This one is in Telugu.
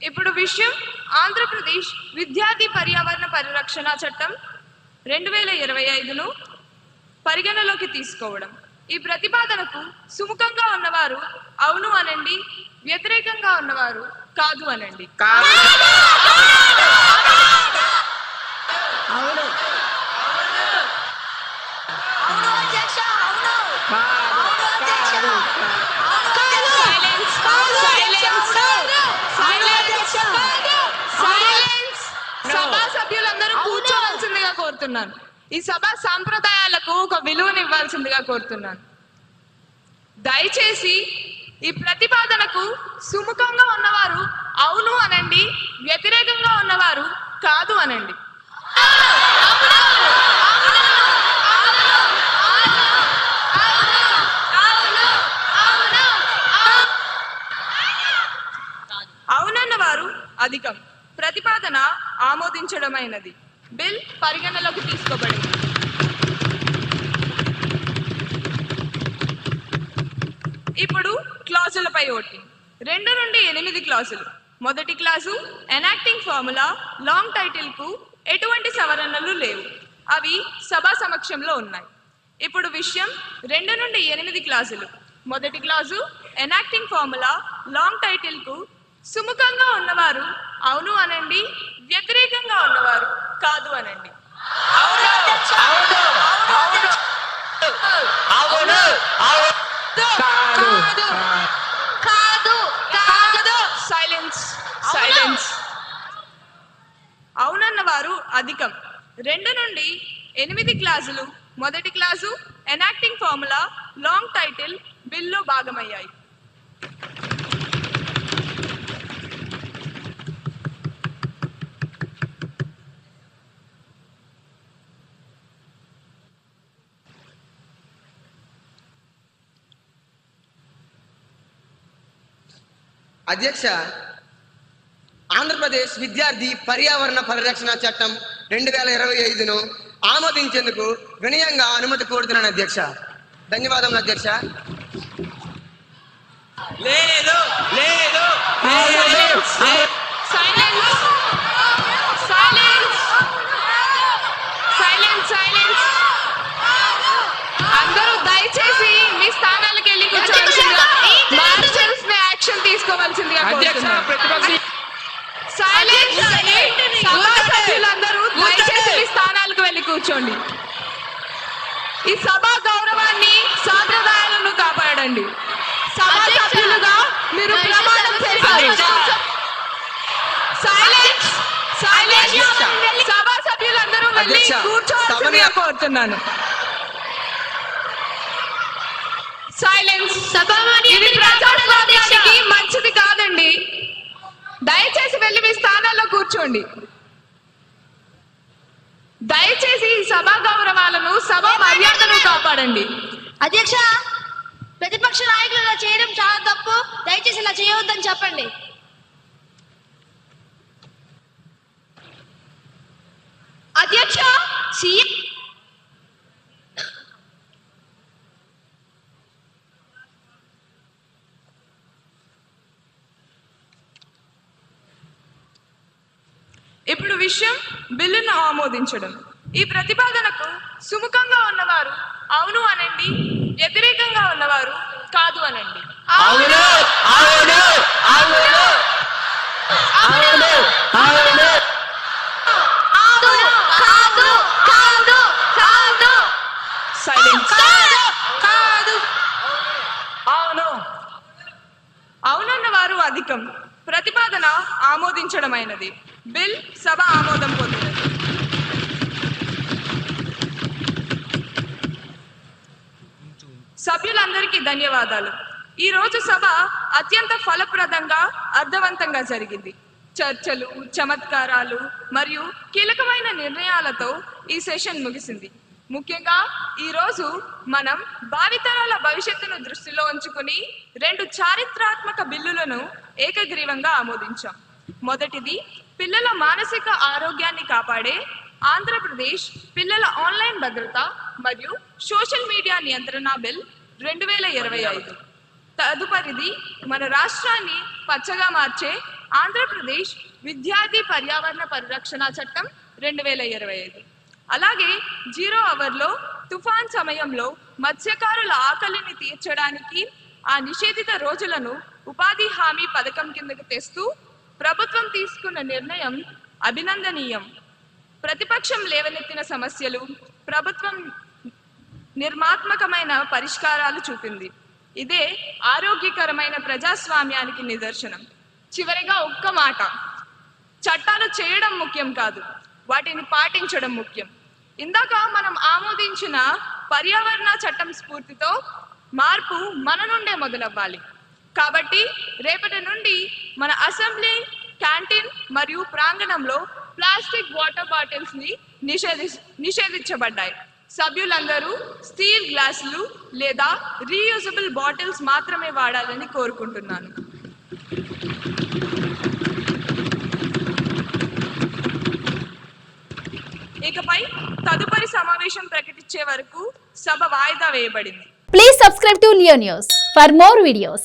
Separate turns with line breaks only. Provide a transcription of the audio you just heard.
ఇప్పుడు విషయం ఆంధ్రప్రదేశ్ విద్యార్థి పర్యావరణ పరిరక్షణ చట్టం 2025ను పరిగణలోకి తీసుకోవడం. ఈ ప్రతిపాదనకు సుముఖంగా ఉన్నవారు అవును అనండి, వ్యతిరేకంగా ఉన్నవారు కాదు అనండి. సభా సభ్యులందరూ కూర్చోవలసిందిగా కోరుతున్నాను. ఈ సభా సాంప్రదాయాలకు ఒక విలువను ఇవ్వాల్సిందిగా కోరుతున్నాను. దయచేసి ఈ ప్రతిపాదనకు సుముఖంగా ఉన్నవారు అవును అనండి, వ్యతిరేకంగా ఉన్నవారు కాదు అనండి. అవునన్న వారు అధికం. ప్రతిపాదన ఆమోదించడమైనది. బిల్ పరిగణలోకి తీసుకోబడింది. ఇప్పుడు క్లాజులపై ఓటింగ్. 2 నుండి 8 క్లాజులు. మొదటి clause enacting formula long title కు ఎటువంటి సవరణలు లేవు. అవి సభా సమక్షంలో ఉన్నాయి. ఇప్పుడు విషయం 2 నుండి 8 క్లాజులు. మొదటి clause enacting formula long title కు సుముఖంగా ఉన్నవారు అవును అనండి, వ్యతిరేకంగా ఉన్నవారు కాదు అనండి. Silence silence. అవునన్న వారు అధికం. 2 నుండి 8 క్లాజులు. మొదటి clause enacting formula long title బిల్లో భాగమయ్యాయి.
అధ్యక్ష, ఆంధ్రప్రదేశ్ విద్యార్థి పర్యావరణ పరిరక్షణ చట్టం 2025ను ఆమోదించేందుకు వినయంగా అనుమతి కోరుతున్నాను అధ్యక్ష. ధన్యవాదములు అధ్యక్ష.
లేదు లేదు
అందరూ దయచేసి మీ స్థానాలకు వెళ్ళి కూర్చోవలసిందిగా, మార్షల్స్ ని యాక్షన్ తీసుకోవాల్సిందిగా కోరుతున్నాను. సభా సభ్యులందరూ దయచేసి మీ స్థానాలకు వెళ్ళి కూర్చోండి. ఈ సభా గౌరవాన్ని, సాంప్రదాయాలను కాపాడండి. సభా సభ్యులుగా మీరు ప్రమాణం చేశారు. Silence silence. సభా సభ్యులందరూ వెళ్ళి కూర్చోవాల్సిందిగా కోరుతున్నాను. సైలెన్స్. ఇది ప్రజాస్వామ్యానికి మంచిది కాదండి. దయచేసి వెళ్ళి మీ స్థానాల్లో కూర్చోండి. దయచేసి సభా గౌరవాలను, సభా మర్యాదను కాపాడండి.
అధ్యక్ష, ప్రతిపక్ష నాయకులు ఇలా చేయడం చాలా తప్పు. దయచేసి ఇలా చేయవద్దని చెప్పండి.
అధ్యక్ష, సీఎం ఇప్పుడు విషయం బిల్లును ఆమోదించడం. ఈ ప్రతిపాదనకు సుముఖంగా ఉన్నవారు అవును అనండి, వ్యతిరేకంగా ఉన్నవారు కాదు అనండి. సైలెన్స్. అవునన్న వారు అధికం. ప్రతిపాదన ఆమోదించడమైనది. బిల్ సభ ఆమోదం పొందినది. సభ్యులందరికీ ధన్యవాదాలు. ఈ రోజు సభ అత్యంత ఫలప్రదంగా, అర్థవంతంగా జరిగింది. చర్చలు, చమత్కారాలు మరియు కీలకమైన నిర్ణయాలతో ఈ సెషన్ ముగిసింది. ముఖ్యంగా ఈరోజు మనం భావితరాల భవిష్యత్తును దృష్టిలో ఉంచుకుని 2 చారిత్రాత్మక బిల్లులను ఏకగ్రీవంగా ఆమోదించాం. మొదటిది పిల్లల మానసిక ఆరోగ్యాన్ని కాపాడే ఆంధ్రప్రదేశ్ పిల్లల ఆన్లైన్ భద్రత మరియు సోషల్ మీడియా నియంత్రణ బిల్ 2025. తదుపరిది మన రాష్ట్రాన్ని పచ్చగా మార్చే ఆంధ్రప్రదేశ్ విద్యార్థి పర్యావరణ పరిరక్షణ చట్టం 2025. అలాగే 0 అవర్లో తుఫాన్ సమయంలో మత్స్యకారుల ఆకలిని తీర్చడానికి ఆ నిషేధిత రోజులను ఉపాధి హామీ పథకం కిందకు తెస్తూ ప్రభుత్వం తీసుకున్న నిర్ణయం అభినందనీయం. ప్రతిపక్షం లేవనెత్తిన సమస్యలు ప్రభుత్వం నిర్మాత్మకమైన పరిష్కారాలు చూపింది. ఇదే ఆరోగ్యకరమైన ప్రజాస్వామ్యానికి నిదర్శనం. చివరిగా ఒక్క మాట, చట్టాలు చేయడం ముఖ్యం కాదు, వాటిని పాటించడం ముఖ్యం. ఇందాక మనం ఆమోదించిన పర్యావరణ చట్టం స్ఫూర్తితో మార్పు మన నుండే మొదలవ్వాలి. కాబట్టి రేపటి నుండి మన అసెంబ్లీ క్యాంటీన్ మరియు ప్రాంగణంలో ప్లాస్టిక్ వాటర్ బాటిల్స్ ని నిషేధించబడ్డాయి. సభ్యులందరూ స్టీల్ గ్లాసులు లేదా రీయూజబుల్ బాటిల్స్ మాత్రమే వాడాలని కోరుకుంటున్నాను. ఇకపై తదుపరి సమావేశం ప్రకటించే వరకు సభ వాయిదా వేయబడింది.
Please subscribe to Leo News for more videos.